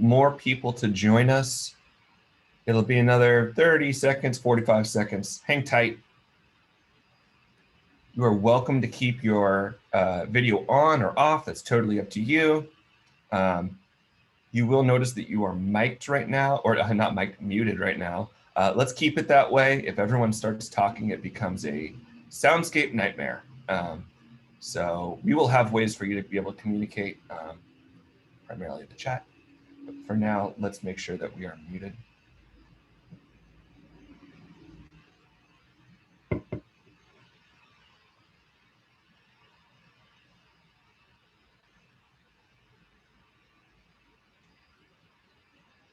more people to join us. It'll be another 30 seconds, 45 seconds. Hang tight. You are welcome to keep your video on or off. That's totally up to you. You will notice that you are mic'd right now, or not mic'd, muted right now. Let's keep it that way. If everyone starts talking, it becomes a soundscape nightmare. So we will have ways for you to be able to communicate, primarily the chat. But for now, let's make sure that we are muted.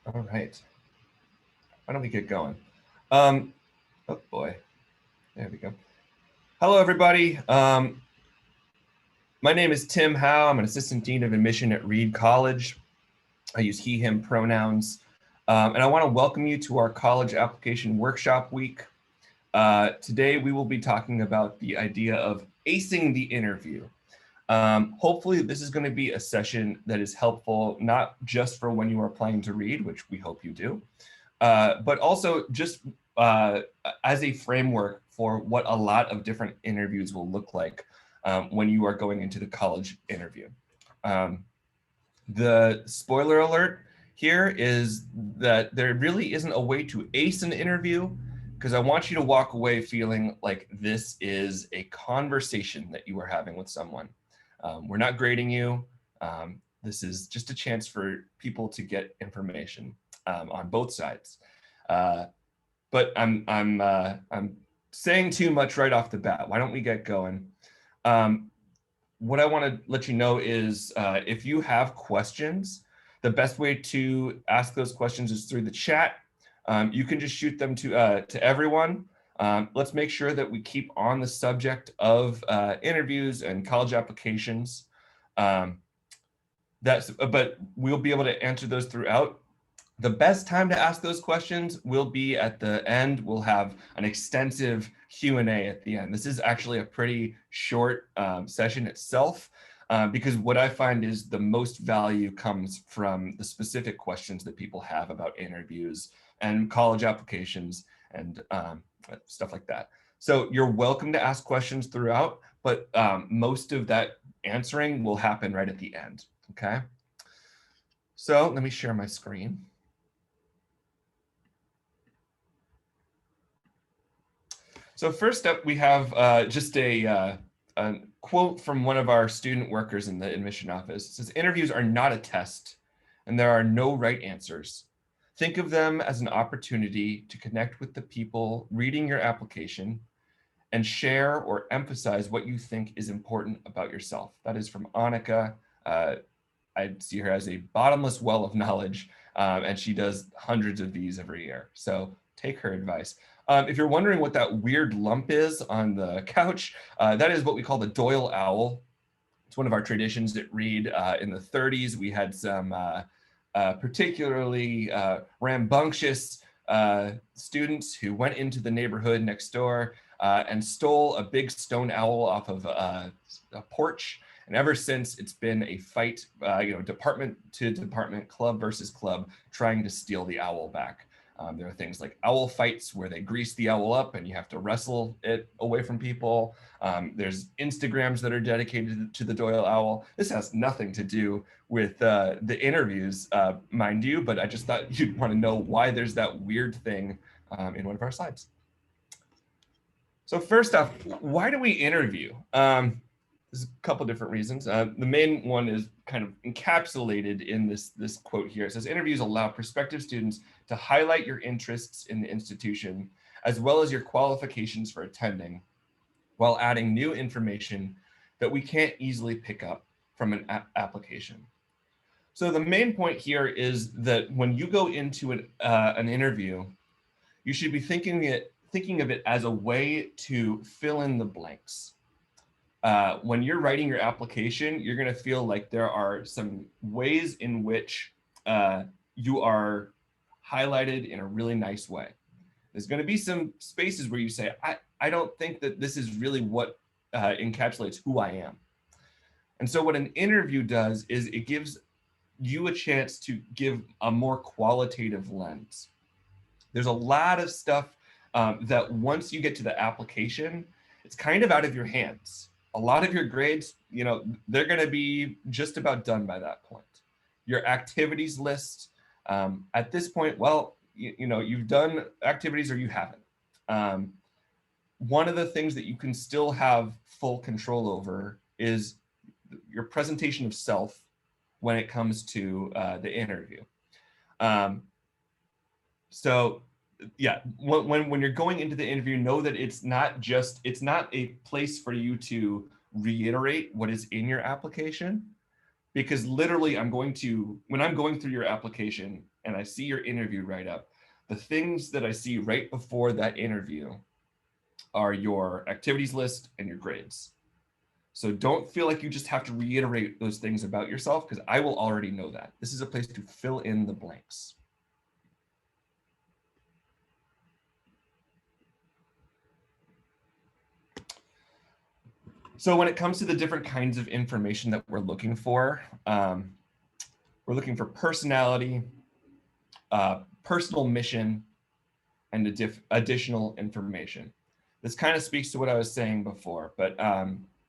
All right. Why don't we get going? Oh boy, there we go. Hello, everybody. My name is Tim Howe. I'm an assistant dean of admission at Reed College. I use he, him pronouns. And I want to welcome you to our college application workshop week. Today, we will be talking about the idea of acing the interview. Hopefully, this is going to be a session that is helpful, not just for when you are applying to Reed, which we hope you do, but also just as a framework for what a lot of different interviews will look like when you are going into the college interview. The spoiler alert here is that there really isn't a way to ace an interview, because I want you to walk away feeling like this is a conversation that you are having with someone. We're not grading you. This is just a chance for people to get information on both sides. But I'm saying too much right off the bat. Why don't we get going? What I want to let you know is if you have questions, the best way to ask those questions is through the chat. You can just shoot them to everyone. Let's make sure that we keep on the subject of interviews and college applications. But we'll be able to answer those throughout. The best time to ask those questions will be at the end. We'll have an extensive Q&A at the end. This is actually a pretty short session itself, because what I find is the most value comes from the specific questions that people have about interviews and college applications and stuff like that. So you're welcome to ask questions throughout, but most of that answering will happen right at the end, okay? So let me share my screen. So first up, we have just a quote from one of our student workers in the admission office. It says, "Interviews are not a test, and there are no right answers. Think of them as an opportunity to connect with the people reading your application and share or emphasize what you think is important about yourself." That is from Annika. I see her as a bottomless well of knowledge, and she does hundreds of these every year. So take her advice. If you're wondering what that weird lump is on the couch, that is what we call the Doyle owl. It's one of our traditions at Reed. In the 30s, we had some particularly rambunctious students who went into the neighborhood next door and stole a big stone owl off of a porch. And ever since, it's been a fight, department to department, club versus club, trying to steal the owl back. There are things like owl fights where they grease the owl up and you have to wrestle it away from people. There's Instagrams that are dedicated to the Doyle owl. This has nothing to do with the interviews, mind you, but I just thought you'd want to know why there's that weird thing in one of our slides. So first off, why do we interview? There's a couple different reasons. The main one is kind of encapsulated in this quote here. It says, "Interviews allow prospective students to highlight your interests in the institution, as well as your qualifications for attending, while adding new information that we can't easily pick up from an application." So the main point here is that when you go into an interview, you should be thinking of it as a way to fill in the blanks. When you're writing your application, you're going to feel like there are some ways in which you are highlighted in a really nice way. There's going to be some spaces where you say, I don't think that this is really what encapsulates who I am. And so what an interview does is it gives you a chance to give a more qualitative lens. There's a lot of stuff that once you get to the application, it's kind of out of your hands. A lot of your grades, they're going to be just about done by that point. Your activities list, at this point, well, you've done activities or you haven't. One of the things that you can still have full control over is your presentation of self when it comes to the interview. So yeah, when you're going into the interview, know that it's not a place for you to reiterate what is in your application, because literally when I'm going through your application and I see your interview write-up, the things that I see right before that interview are your activities list and your grades. So don't feel like you just have to reiterate those things about yourself, because I will already know that. This is a place to fill in the blanks. So when it comes to the different kinds of information that we're looking for personality, personal mission, and additional information. This kind of speaks to what I was saying before, but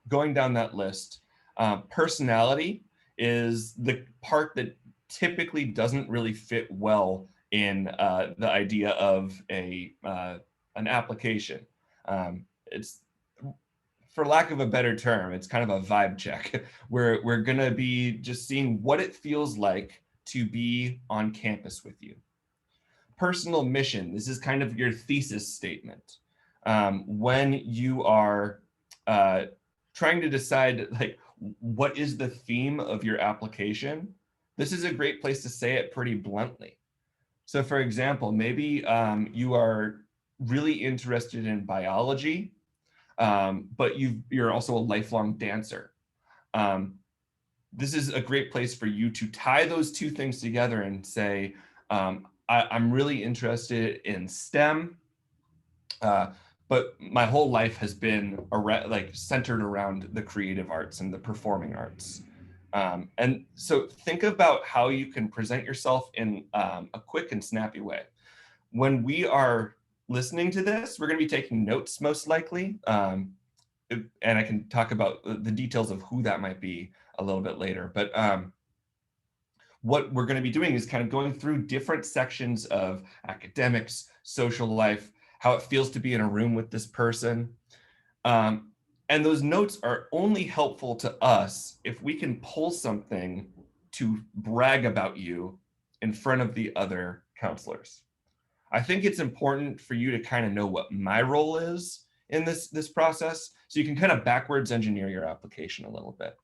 going down that list, personality is the part that typically doesn't really fit well in the idea of an application. It's, for lack of a better term, it's kind of a vibe check. We're gonna be just seeing what it feels like to be on campus with you. Personal mission, this is kind of your thesis statement. When you are trying to decide like what is the theme of your application, this is a great place to say it pretty bluntly. So for example, maybe you are really interested in biology, but you're also a lifelong dancer. This is a great place for you to tie those two things together and say, I'm really interested in STEM, but my whole life has been centered around the creative arts and the performing arts. And so think about how you can present yourself in a quick and snappy way. When we are listening to this, we're going to be taking notes most likely. And I can talk about the details of who that might be a little bit later. But what we're going to be doing is kind of going through different sections of academics, social life, how it feels to be in a room with this person. And those notes are only helpful to us if we can pull something to brag about you in front of the other counselors. I think it's important for you to kind of know what my role is in this process, so you can kind of backwards engineer your application a little bit.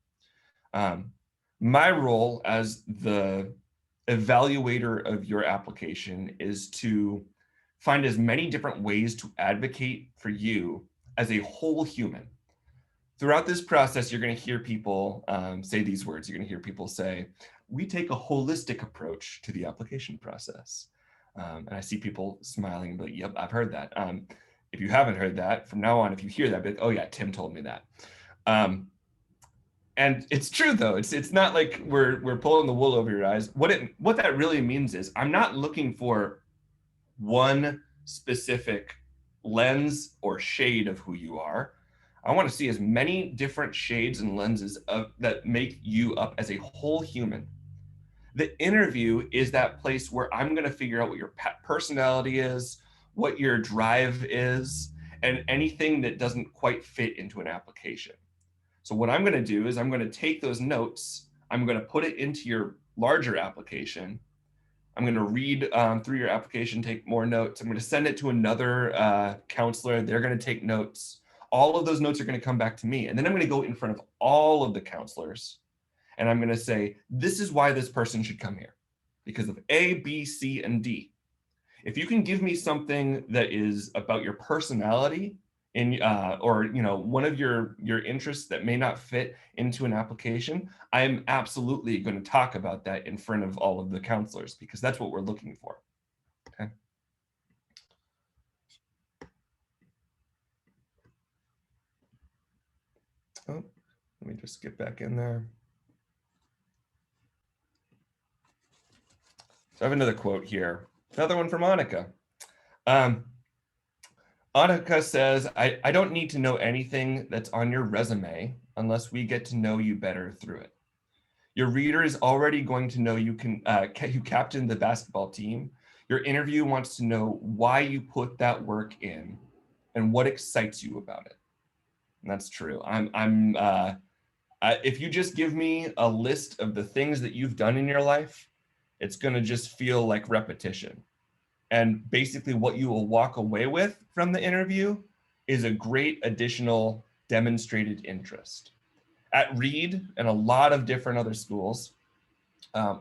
My role as the evaluator of your application is to find as many different ways to advocate for you as a whole human. Throughout this process, you're going to hear people say these words. You're going to hear people say, we take a holistic approach to the application process. And I see people smiling and be like, yep, I've heard that. If you haven't heard that, from now on, if you hear that, be like, oh yeah, Tim told me that. And it's true though. It's not like we're pulling the wool over your eyes. What that really means is I'm not looking for one specific lens or shade of who you are. I want to see as many different shades and lenses that make you up as a whole human. The interview is that place where I'm going to figure out what your personality is, what your drive is, and anything that doesn't quite fit into an application. So what I'm going to do is I'm going to take those notes, I'm going to put it into your larger application. I'm going to read through your application, take more notes. I'm going to send it to another counselor. They're going to take notes. All of those notes are going to come back to me. And then I'm going to go in front of all of the counselors. And I'm going to say, this is why this person should come here, because of A, B, C, and D. If you can give me something that is about your personality or one of your interests that may not fit into an application, I'm absolutely going to talk about that in front of all of the counselors, because that's what we're looking for. Okay. Oh, let me just get back in there. So I have another quote here, another one from Annika. Um, Annika says, I don't need to know anything that's on your resume unless we get to know you better through it. Your reader is already going to know you captained the basketball team. Your interview wants to know why you put that work in and what excites you about it. And that's true. If you just give me a list of the things that you've done in your life, it's going to just feel like repetition. And basically what you will walk away with from the interview is a great additional demonstrated interest. At Reed and a lot of different other schools,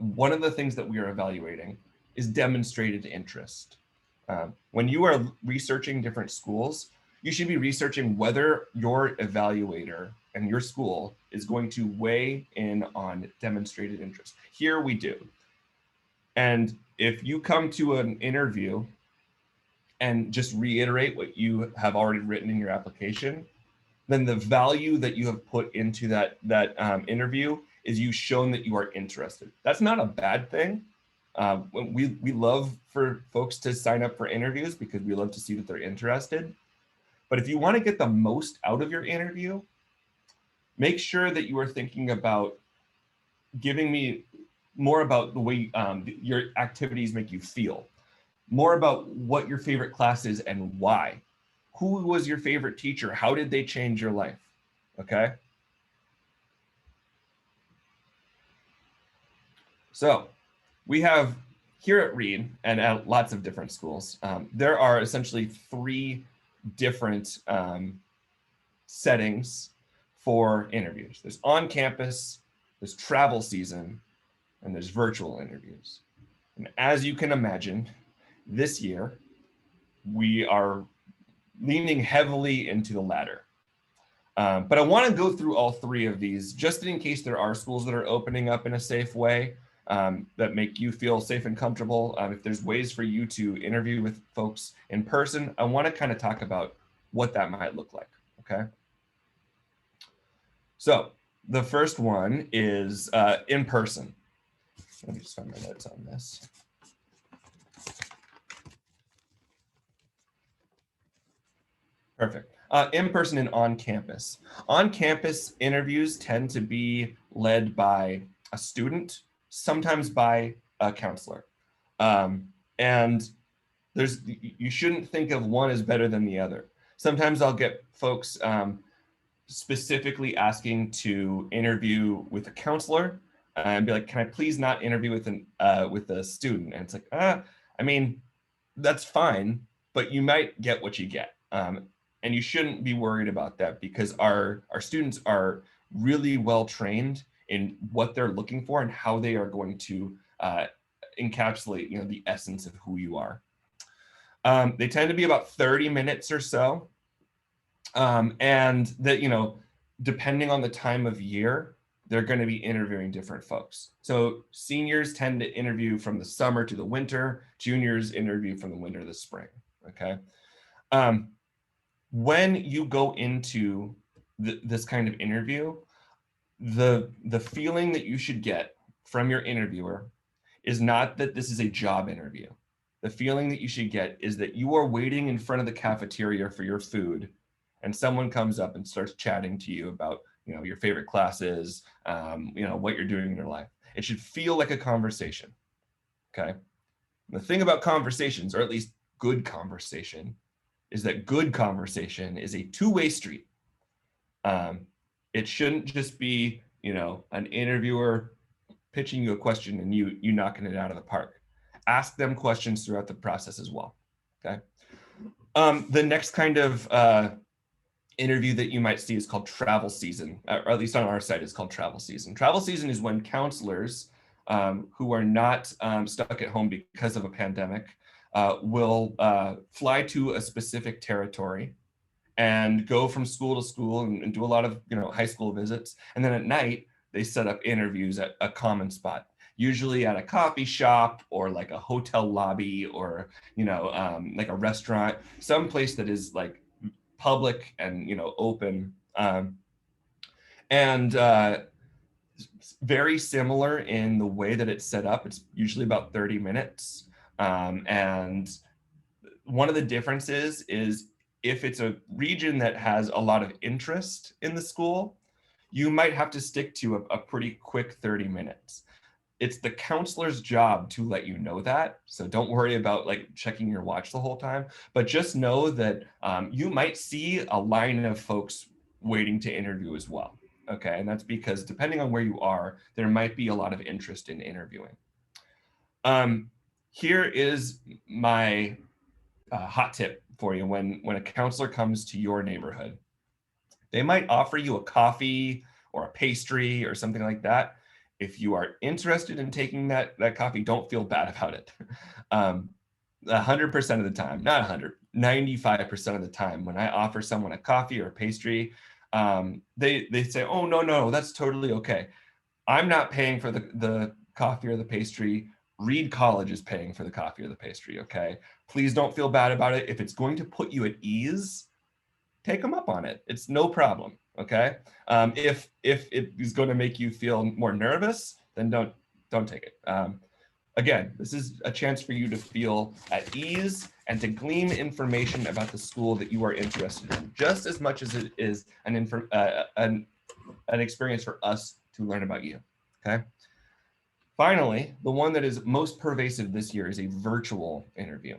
one of the things that we are evaluating is demonstrated interest. When you are researching different schools, you should be researching whether your evaluator and your school is going to weigh in on demonstrated interest. Here we do. And if you come to an interview and just reiterate what you have already written in your application, then the value that you have put into that interview is you've shown that you are interested. That's not a bad thing. We love for folks to sign up for interviews because we love to see that they're interested. But if you want to get the most out of your interview, make sure that you are thinking about giving me more about the way your activities make you feel, more about what your favorite class is and why. Who was your favorite teacher? How did they change your life? Okay. So we have here at Reed and at lots of different schools, there are essentially three different settings for interviews. There's on campus, there's travel season, and there's virtual interviews. And as you can imagine, this year, we are leaning heavily into the latter. But I want to go through all three of these just in case there are schools that are opening up in a safe way that make you feel safe and comfortable. If there's ways for you to interview with folks in person, I want to kind of talk about what that might look like, okay? So the first one is in person. Let me just find my notes on this. Perfect. In person and on campus. On campus interviews tend to be led by a student, sometimes by a counselor. And you shouldn't think of one as better than the other. Sometimes I'll get folks specifically asking to interview with a counselor and be like, can I please not interview with a student? And it's like, I mean, that's fine, but you might get what you get. And you shouldn't be worried about that because our students are really well trained in what they're looking for and how they are going to encapsulate, the essence of who you are. They tend to be about 30 minutes or so. And that, depending on the time of year, they're going to be interviewing different folks. So seniors tend to interview from the summer to the winter, juniors interview from the winter to the spring, okay? When you go into this kind of interview, the feeling that you should get from your interviewer is not that this is a job interview. The feeling that you should get is that you are waiting in front of the cafeteria for your food and someone comes up and starts chatting to you about, your favorite classes, what you're doing in your life. It should feel like a conversation, okay? The thing about conversations, or at least good conversation, is that good conversation is a two-way street. It shouldn't just be, an interviewer pitching you a question and you knocking it out of the park. Ask them questions throughout the process as well, okay? The next kind of interview that you might see is called travel season, or at least on our site, it's called travel season. Travel season is when counselors who are not stuck at home because of a pandemic will fly to a specific territory and go from school to school and do a lot of high school visits. And then at night, they set up interviews at a common spot, usually at a coffee shop or like a hotel lobby or like a restaurant, some place that is like public and open. very similar in the way that it's set up. It's usually about 30 minutes. And one of the differences is if it's a region that has a lot of interest in the school, you might have to stick to a pretty quick 30 minutes. It's the counselor's job to let you know that. So don't worry about like checking your watch the whole time, but just know that you might see a line of folks waiting to interview as well. Okay, and that's because depending on where you are, there might be a lot of interest in interviewing. Here is my hot tip for you when a counselor comes to your neighborhood. They might offer you a coffee or a pastry or something like that. If you are interested in taking that coffee, don't feel bad about it. 100% of the time, not 100, 95% of the time, when I offer someone a coffee or a pastry, they say, oh, no, that's totally okay. I'm not paying for the coffee or the pastry. Reed College is paying for the coffee or the pastry, okay? Please don't feel bad about it. If it's going to put you at ease, take them up on it. It's no problem, okay? If it is going to make you feel more nervous, then don't take it. Again, this is a chance for you to feel at ease and to glean information about the school that you are interested in, just as much as it is an experience for us to learn about you, okay? Finally, the one that is most pervasive this year is a virtual interview.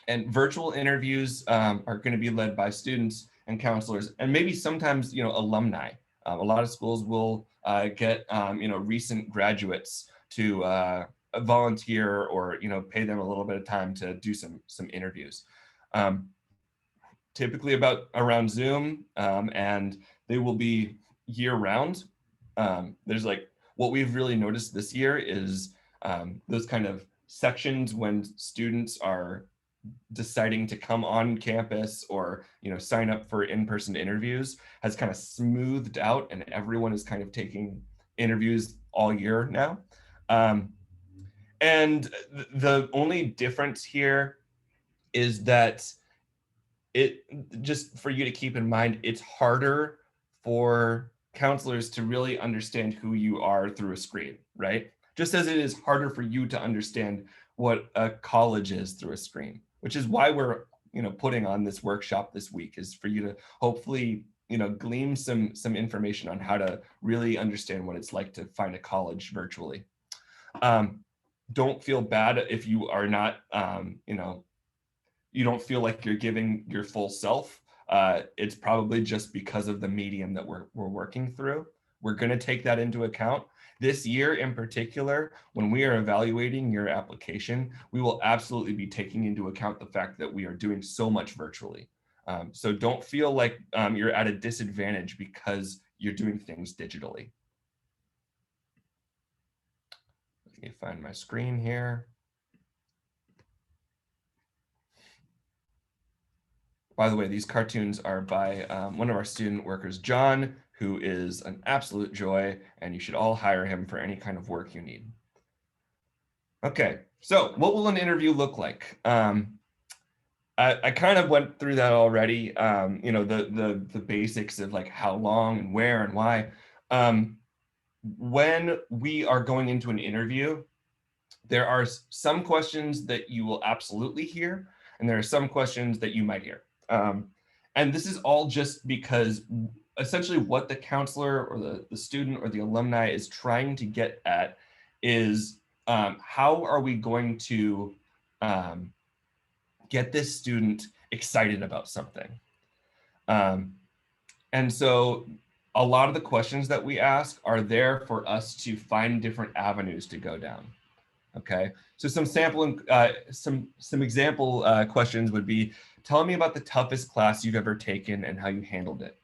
And virtual interviews are going to be led by students and counselors, and maybe sometimes, alumni. A lot of schools will get, recent graduates to volunteer or, pay them a little bit of time to do some interviews. Typically around Zoom, and they will be year round. There's like, what we've really noticed this year is those kind of sections when students are deciding to come on campus or sign up for in-person interviews has kind of smoothed out, and everyone is kind of taking interviews all year now. And the only difference here is that just for you to keep in mind, it's harder for counselors to really understand who you are through a screen, right? Just as it is harder for you to understand what a college is through a screen, which is why we're putting on this workshop this week, is for you to hopefully glean some information on how to really understand what it's like to find a college virtually. Don't feel bad if you are not you don't feel like you're giving your full self. It's probably just because of the medium that we're working through. We're going to take that into account. This year in particular, when we are evaluating your application, we will absolutely be taking into account the fact that we are doing so much virtually. So don't feel like you're at a disadvantage because you're doing things digitally. Let me find my screen here. By the way, these cartoons are by one of our student workers, John, who is an absolute joy, and you should all hire him for any kind of work you need. Okay, so what will an interview look like? I kind of went through that already, the basics of like how long and where and why. When we are going into an interview, there are some questions that you will absolutely hear, and there are some questions that you might hear. And this is all just because essentially what the counselor or the student or the alumni is trying to get at is how are we going to get this student excited about something? And so a lot of the questions that we ask are there for us to find different avenues to go down. Okay, so some example questions would be, tell me about the toughest class you've ever taken and how you handled it.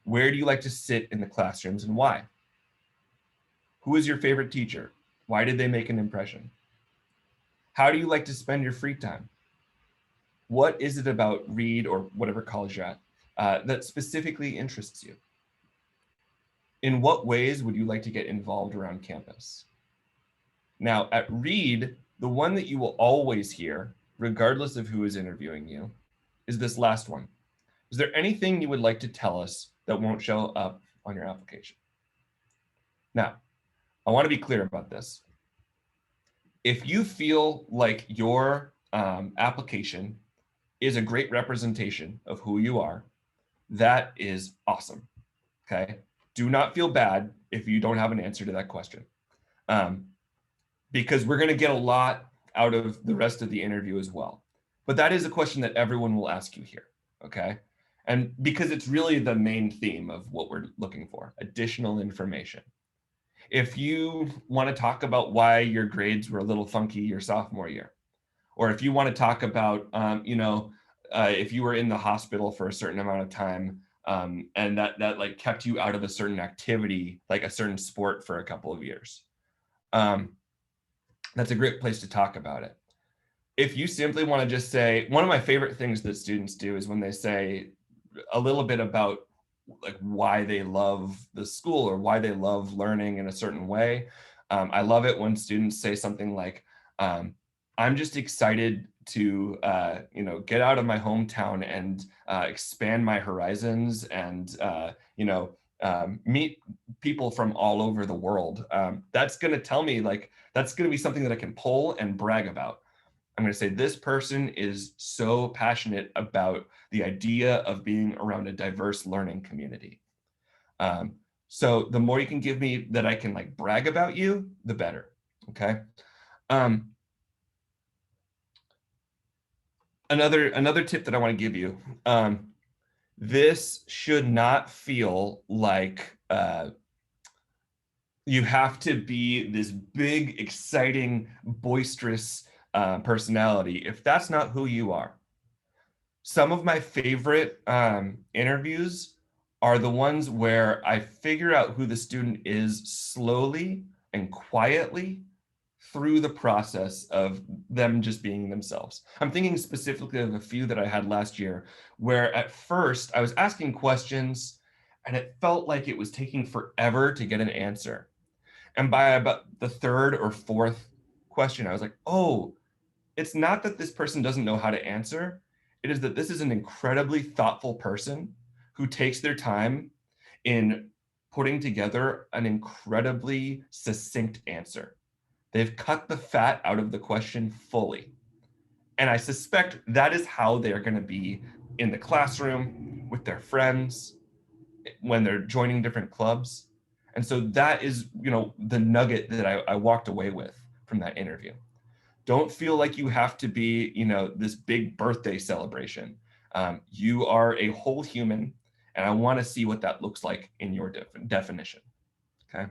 Where do you like to sit in the classrooms and why? Who is your favorite teacher? Why did they make an impression? How do you like to spend your free time? What is it about Reed or whatever college you're at that specifically interests you? In what ways would you like to get involved around campus? Now, at Reed, the one that you will always hear, regardless of who is interviewing you, is this last one. Is there anything you would like to tell us that won't show up on your application? Now, I want to be clear about this. If you feel like your application is a great representation of who you are, that is awesome. Okay. Do not feel bad if you don't have an answer to that question, because we're going to get a lot out of the rest of the interview as well. But that is a question that everyone will ask you here. Okay. And because it's really the main theme of what we're looking for, additional information. If you want to talk about why your grades were a little funky your sophomore year, or if you want to talk about, if you were in the hospital for a certain amount of time, and that like kept you out of a certain activity, like a certain sport for a couple of years, that's a great place to talk about it. If you simply want to just say, one of my favorite things that students do is when they say a little bit about like why they love the school or why they love learning in a certain way. I love it when students say something like, I'm just excited to get out of my hometown and expand my horizons and meet people from all over the world. That's going to tell me, like, that's going to be something that I can pull and brag about. I'm going to say this person is so passionate about the idea of being around a diverse learning community. So the more you can give me that I can like brag about you, the better. Okay. Another tip that I want to give you. This should not feel like you have to be this big, exciting, boisterous personality if that's not who you are. Some of my favorite interviews are the ones where I figure out who the student is slowly and quietly through the process of them just being themselves. I'm thinking specifically of a few that I had last year where at first I was asking questions and it felt like it was taking forever to get an answer. And by about the third or fourth question, I was like, oh, it's not that this person doesn't know how to answer. It is that this is an incredibly thoughtful person who takes their time in putting together an incredibly succinct answer. They've cut the fat out of the question fully. And I suspect that is how they're going to be in the classroom with their friends when they're joining different clubs. And so that is, the nugget that I walked away with from that interview. Don't feel like you have to be, this big birthday celebration. You are a whole human, and I want to see what that looks like in your definition. Okay.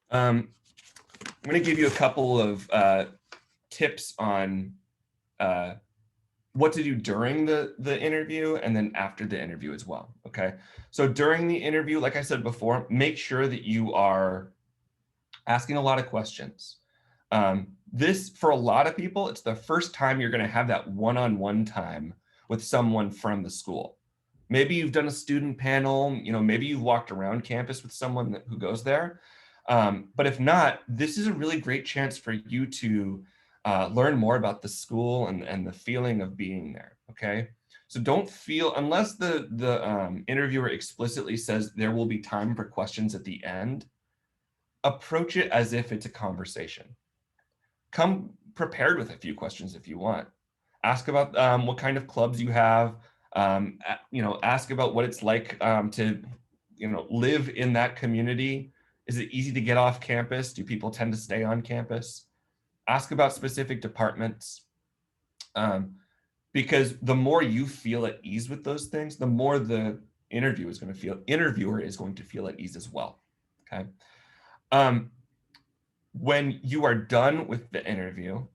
I'm going to give you a couple of tips on what to do during the interview and then after the interview as well. Okay. So during the interview, like I said before, make sure that you are asking a lot of questions. This, for a lot of people, it's the first time you're going to have that one-on-one time with someone from the school. Maybe you've done a student panel, maybe you've walked around campus with someone who goes there. But if not, this is a really great chance for you to learn more about the school and the feeling of being there, okay? So don't feel, unless the interviewer explicitly says there will be time for questions at the end, approach it as if it's a conversation. Come prepared with a few questions if you want. Ask about what kind of clubs you have. Ask about what it's like to, live in that community. Is it easy to get off campus? Do people tend to stay on campus? Ask about specific departments. Because the more you feel at ease with those things, the more the interviewer is going to feel at ease as well. Okay. When you are done with the interview,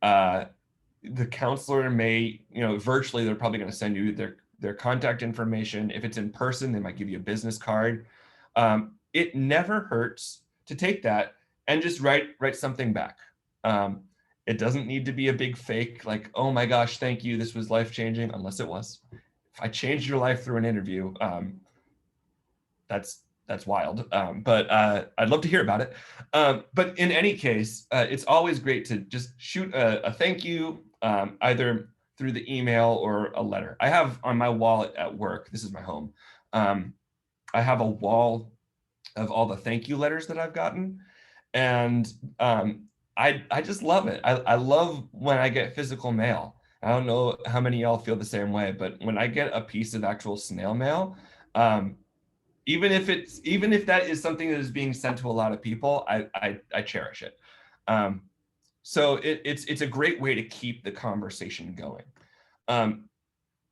the counselor may, virtually, they're probably going to send you their contact information. If it's in person, they might give you a business card. It never hurts to take that and just write something back. It doesn't need to be a big fake, like, oh my gosh, thank you, this was life-changing, unless it was. If I changed your life through an interview, that's wild. But I'd love to hear about it. But in any case, it's always great to just shoot a thank you, either through the email or a letter. I have on my wall at work, this is my home, I have a wall of all the thank you letters that I've gotten. And I just love it. I love when I get physical mail. I don't know how many of y'all feel the same way, but when I get a piece of actual snail mail, um, even if that is something that is being sent to a lot of people, I cherish it. Um, so it's a great way to keep the conversation going. Um,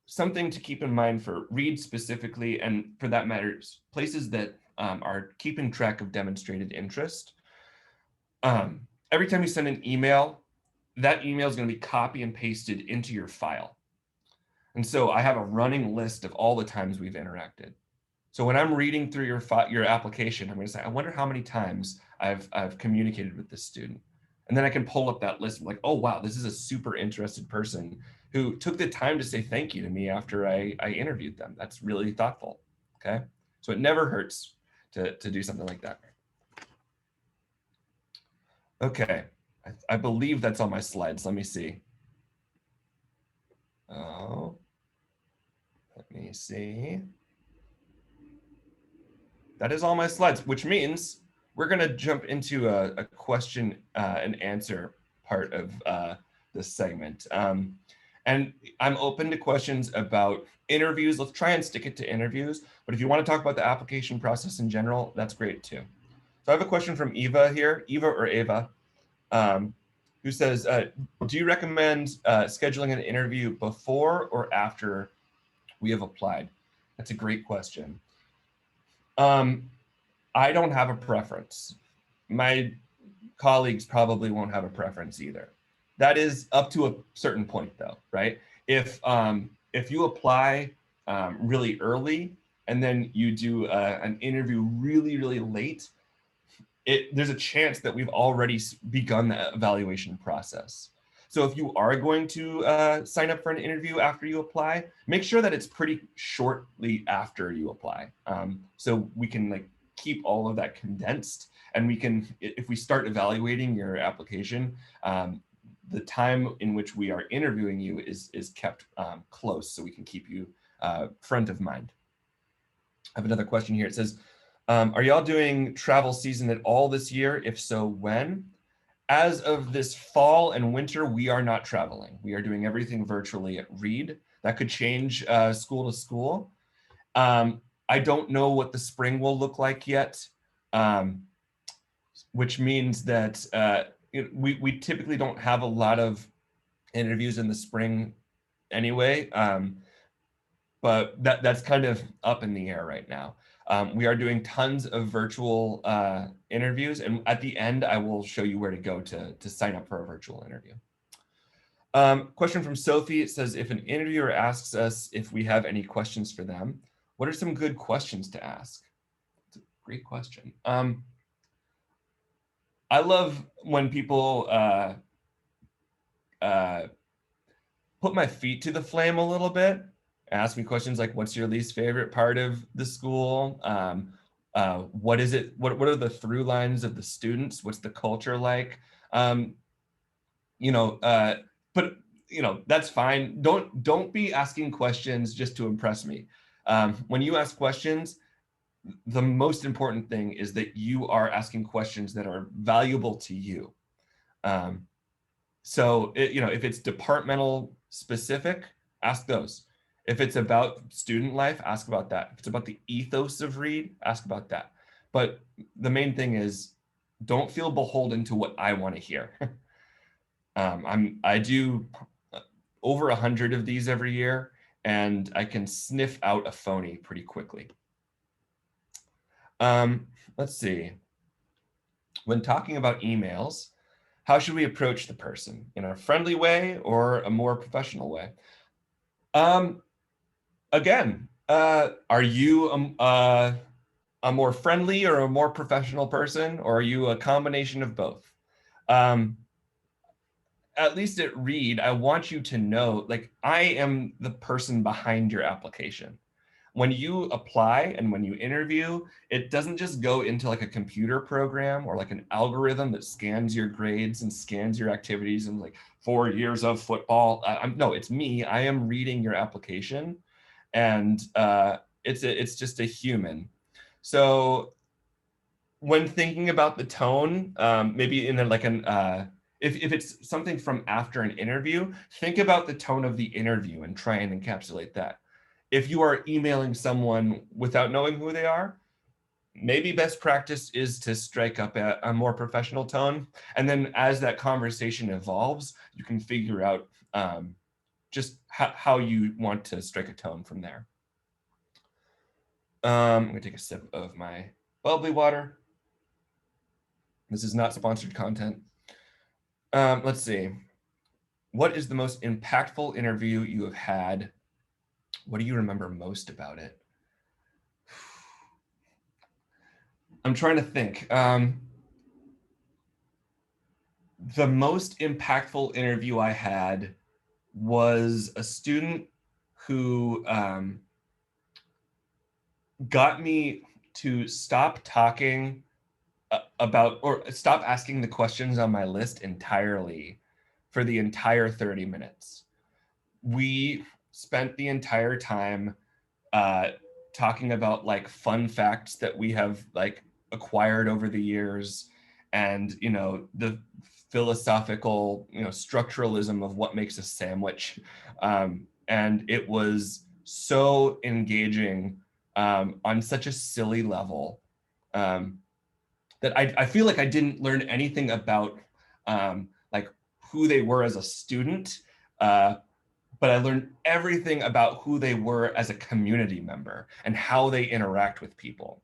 Something to keep in mind for Reed specifically, and for that matter, places that are keeping track of demonstrated interest. Every time you send an email, that email is going to be copy and pasted into your file. And so I have a running list of all the times we've interacted. So when I'm reading through your application, I'm going to say, I wonder how many times I've communicated with this student. And then I can pull up that list, like, oh, wow, this is a super interested person who took the time to say thank you to me after I interviewed them. That's really thoughtful. Okay. So it never hurts to do something like that. Okay. I believe that's on my slides. Let me see. Oh, let me see. That is all my slides, which means we're going to jump into a question and answer part of this segment. And I'm open to questions about interviews. Let's try and stick it to interviews. But if you want to talk about the application process in general, that's great too. So I have a question from Eva here, Eva or Ava, who says, do you recommend scheduling an interview before or after we have applied? That's a great question. I don't have a preference. My colleagues probably won't have a preference either. That is up to a certain point though, right? If you apply really early and then you do an interview really, really late, there's a chance that we've already begun the evaluation process. So if you are going to sign up for an interview after you apply, make sure that it's pretty shortly after you apply. So we can like keep all of that condensed, and we can, if we start evaluating your application, the time in which we are interviewing you is kept close, so we can keep you front of mind. I have another question here. It says, are y'all doing travel season at all this year? If so, when? As of this fall and winter, we are not traveling. We are doing everything virtually at Reed. That could change school to school. I don't know what the spring will look like yet, which means that we typically don't have a lot of interviews in the spring anyway, but that's kind of up in the air right now. We are doing tons of virtual interviews, and at the end, I will show you where to go to sign up for a virtual interview. Question from Sophie. It says, if an interviewer asks us if we have any questions for them, what are some good questions to ask? It's a great question. I love when people put my feet to the flame a little bit, ask me questions like, what's your least favorite part of the school? What is it? What are the through lines of the students? What's the culture like? But that's fine. Don't be asking questions just to impress me. When you ask questions, the most important thing is that you are asking questions that are valuable to you. So if it's departmental specific, ask those. If it's about student life, ask about that. If it's about the ethos of Reed, ask about that. But the main thing is, don't feel beholden to what I want to hear. I do over 100 of these every year, and I can sniff out a phony pretty quickly. Let's see. When talking about emails, how should we approach the person? In a friendly way or a more professional way? Again, are you a more friendly or a more professional person, or are you a combination of both? At least at Reed, I want you to know, like, I am the person behind your application. When you apply and when you interview, it doesn't just go into like a computer program or like an algorithm that scans your grades and scans your activities and like 4 years of football. No, it's me. I am reading your application, and it's just a human. So when thinking about the tone, maybe in like if it's something from after an interview, think about the tone of the interview and try and encapsulate that. If you are emailing someone without knowing who they are, maybe best practice is to strike up a more professional tone. And then as that conversation evolves, you can figure out just how you want to strike a tone from there. I'm gonna take a sip of my bubbly water. This is not sponsored content. Let's see. What is the most impactful interview you have had? What do you remember most about it? I'm trying to think. The most impactful interview I had was a student who got me to stop talking about or stop asking the questions on my list entirely for the entire 30 minutes. We spent the entire time talking about like fun facts that we have like acquired over the years, and the philosophical structuralism of what makes a sandwich, and it was so engaging on such a silly level, that I feel like I didn't learn anything about like who they were as a student, but I learned everything about who they were as a community member and how they interact with people.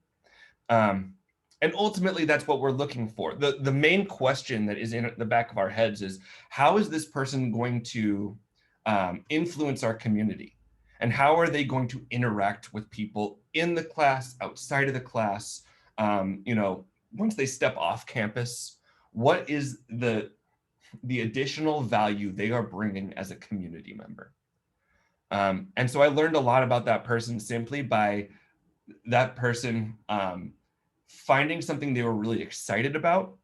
And ultimately, that's what we're looking for. The main question that is in the back of our heads is, how is this person going to influence our community? And how are they going to interact with people in the class, outside of the class, once they step off campus? What is the additional value they are bringing as a community member? And so I learned a lot about that person simply by that person finding something they were really excited about,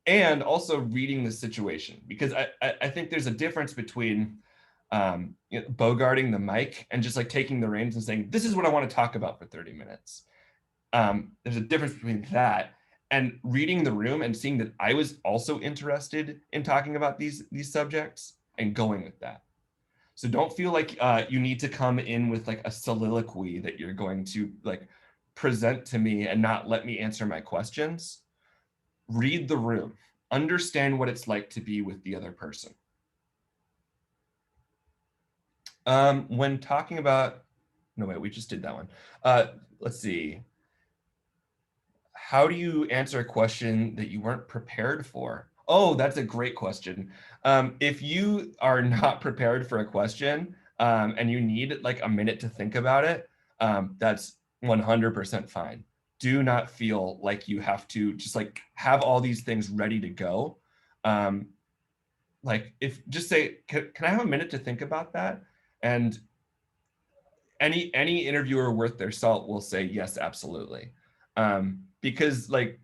and also reading the situation, because I think there's a difference between bogarting the mic and just like taking the reins and saying, this is what I want to talk about for 30 minutes. There's a difference between that and reading the room and seeing that I was also interested in talking about these subjects and going with that. So don't feel like you need to come in with like a soliloquy that you're going to like present to me and not let me answer my questions. Read the room, understand what it's like to be with the other person. When talking about, no wait, we just did that one. Let's see. How do you answer a question that you weren't prepared for? Oh, that's a great question. If you are not prepared for a question and you need like a minute to think about it, that's 100% fine. Do not feel like you have to just like have all these things ready to go. Like if just say, can I have a minute to think about that? And any interviewer worth their salt will say yes, absolutely. Because like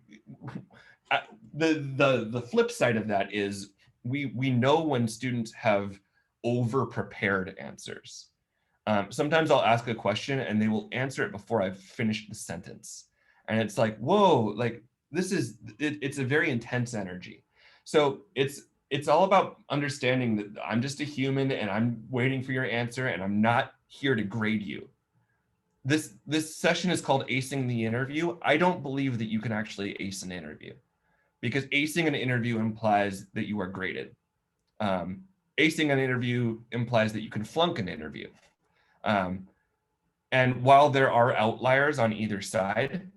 the flip side of that is we know when students have over prepared answers. Sometimes I'll ask a question and they will answer it before I've finished the sentence, and it's like, whoa, like this is it's a very intense energy. So it's all about understanding that I'm just a human and I'm waiting for your answer, and I'm not here to grade you. This session is called Acing the Interview. I don't believe that you can actually ace an interview, because acing an interview implies that you are graded. Acing an interview implies that you can flunk an interview. And while there are outliers on either side,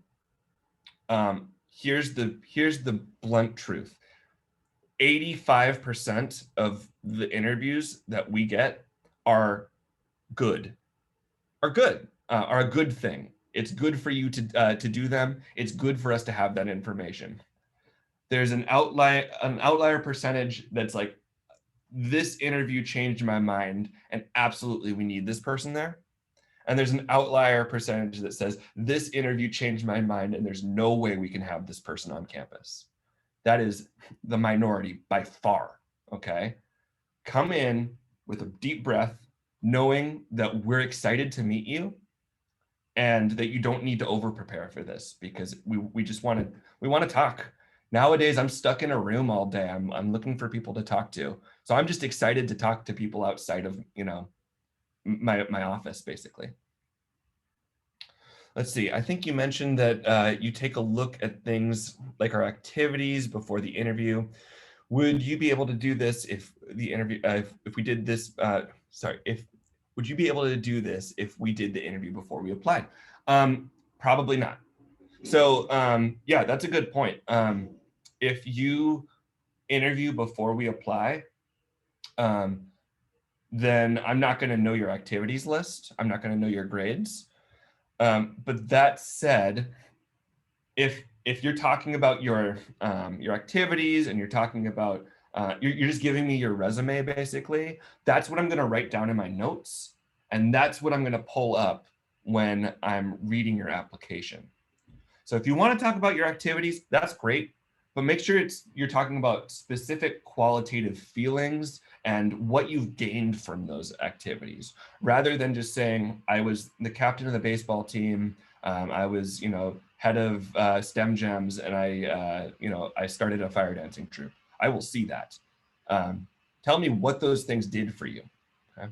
here's the blunt truth. 85% of the interviews that we get are good, are a good thing. It's good for you to do them. It's good for us to have that information. There's an outlier percentage that's like, this interview changed my mind, and absolutely we need this person there. And there's an outlier percentage that says, this interview changed my mind and there's no way we can have this person on campus. That is the minority by far, okay? Come in with a deep breath, knowing that we're excited to meet you, and that you don't need to over prepare for this, because we just want to talk. Nowadays, I'm stuck in a room all day. I'm looking for people to talk to. So I'm just excited to talk to people outside of, my office, basically. Let's see. I think you mentioned that you take a look at things like our activities before the interview. Would you be able to do this if the interview, if we did this, would you be able to do this if we did the interview before we applied? Probably not. So yeah, that's a good point. If you interview before we apply, then I'm not going to know your activities list. I'm not going to know your grades. But that said, if you're talking about your activities and you're talking about you're just giving me your resume, basically, that's what I'm going to write down in my notes, and that's what I'm going to pull up when I'm reading your application. So if you want to talk about your activities, that's great, but make sure you're talking about specific qualitative feelings and what you've gained from those activities, rather than just saying, I was the captain of the baseball team, I was, head of STEM Gems, and I started a fire dancing troupe. I will see that. Tell me what those things did for you. Okay.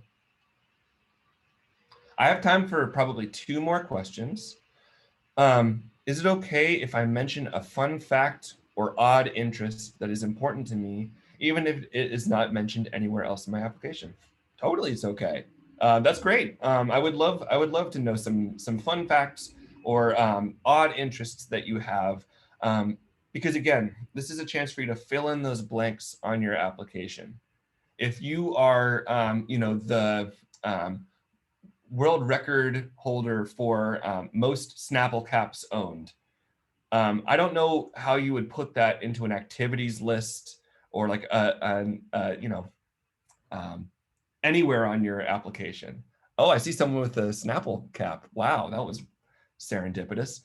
I have time for probably 2 more questions. Is it okay if I mention a fun fact or odd interest that is important to me, even if it is not mentioned anywhere else in my application? Totally, it's okay. That's great. I would love to know some fun facts or odd interests that you have, because again, this is a chance for you to fill in those blanks on your application. If you are, the world record holder for most Snapple caps owned, I don't know how you would put that into an activities list or like anywhere on your application. Oh, I see someone with a Snapple cap. Wow, that was serendipitous.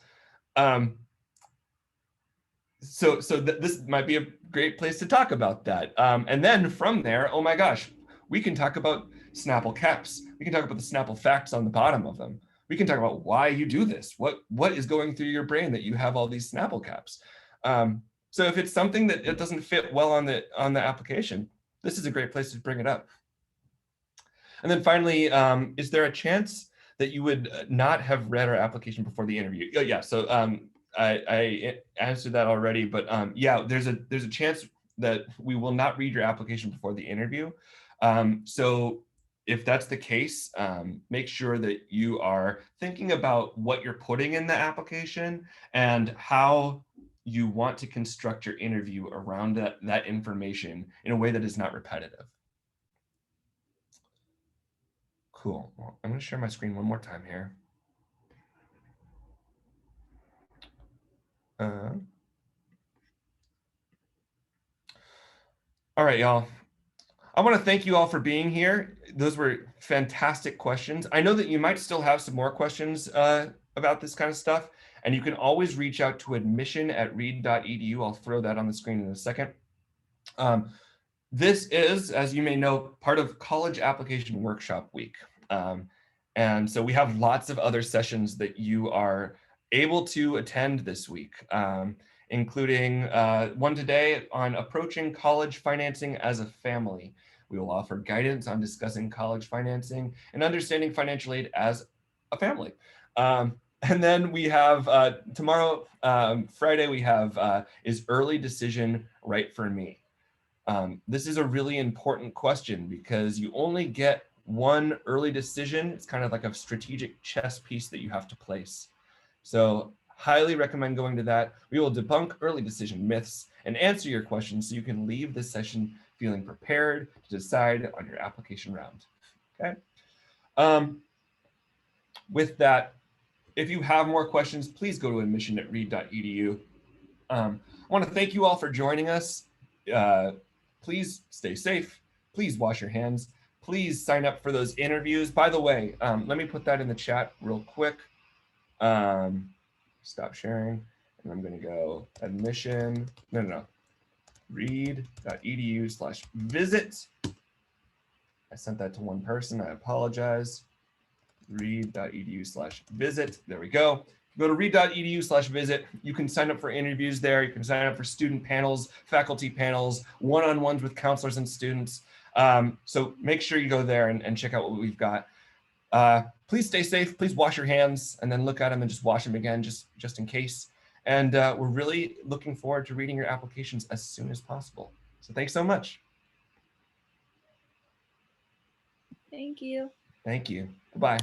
So this might be a great place to talk about that. And then from there, oh my gosh, we can talk about Snapple caps. We can talk about the Snapple facts on the bottom of them. We can talk about why you do this. What is going through your brain that you have all these Snapple caps? So if it's something that it doesn't fit well on the application, this is a great place to bring it up. And then finally, is there a chance that you would not have read our application before the interview? Oh, yeah, so I answered that already, but yeah, there's a chance that we will not read your application before the interview. So if that's the case, make sure that you are thinking about what you're putting in the application and how you want to construct your interview around that information in a way that is not repetitive. Cool. Well, I'm going to share my screen one more time here. All right, y'all. I want to thank you all for being here. Those were fantastic questions. I know that you might still have some more questions about this kind of stuff, and you can always reach out to admission@reed.edu. I'll throw that on the screen in a second. This is, as you may know, part of College Application Workshop Week. And so we have lots of other sessions that you are able to attend this week, including one today on approaching college financing as a family. We will offer guidance on discussing college financing and understanding financial aid as a family. And then we have tomorrow, Friday, we have is early decision right for me? This is a really important question because you only get one early decision. It's kind of like a strategic chess piece that you have to place. So highly recommend going to that. We will debunk early decision myths and answer your questions so you can leave this session feeling prepared to decide on your application round. Okay. With that, if you have more questions, please go to admission@reed.edu. I want to thank you all for joining us. Please stay safe. Please wash your hands. Please sign up for those interviews. By the way, let me put that in the chat real quick. Stop sharing. And I'm going to go admission. No. reed.edu/visit. I sent that to one person. I apologize. reed.edu/visit. There we go. Go to reed.edu/visit. You can sign up for interviews there. You can sign up for student panels, faculty panels, one-on-ones with counselors and students. So make sure you go there and check out what we've got. Please stay safe. Please wash your hands and then look at them and just wash them again, just in case. And we're really looking forward to reading your applications as soon as possible. So thanks so much. Thank you. Thank you. Goodbye.